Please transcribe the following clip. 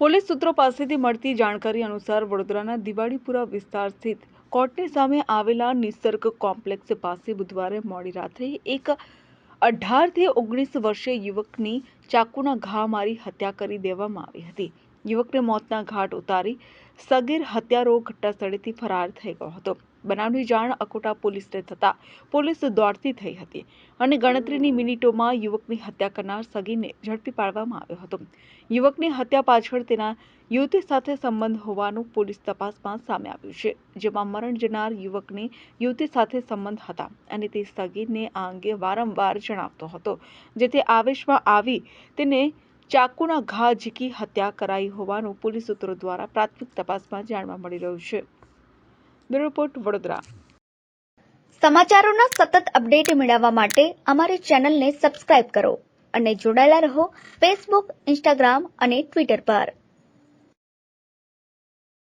Police સૂત્રો પાસેથી મળતી જાણકારી અનુસાર વડોદરાના દિવાળીપુરા વિસ્તાર સ્થિત કોર્ટની સામે આવેલા નિસર્ગ કોમ્પ્લેક્સ પાસે બુધવારે મોડી રાત્રે એક 18 થી 19 વર્ષીય યુવકની ચાકુના ઘા મારી હત્યા કરી દેવામાં આવી હતી। યુવકને મોતના ઘાટ ઉતારી સગીર હત્યારો ઘટનાસ્થળેથી ફરાર થઈ ગયો હતો। બનાવની જાણ અકોટા પોલીસને થતાં પોલીસ દોડતી થઈ હતી અને ગણતરીની મિનિટોમાં યુવકની હત્યા કરનાર સગીરને ઝડપી પાડવામાં આવ્યો હતો। યુવકની હત્યા પાછળ તેના યુવતી સાથે સંબંધ હોવાનું પોલીસ તપાસમાં સામે આવ્યું છે, જેમાં મરણ જનાર યુવકની યુવતી સાથે સંબંધ હતા અને તે સગીરને આ અંગે વારંવાર જણાવતો હતો, જેથી આવેશમાં આવી તેને ચાકુના ઘા ઝીકી હત્યા કરાઈ હોવાનું પોલીસ સૂત્રો દ્વારા પ્રાથમિક તપાસમાં જાણવા મળી રહ્યું છે। Bureau report Vadodara. સમાચારોના સતત અપડેટ મેળવવા માટે અમારી ચેનલને સબસ્ક્રાઇબ કરો અને જોડાયેલા રહો ફેસબુક, ઇન્સ્ટાગ્રામ અને ટ્વિટર પર।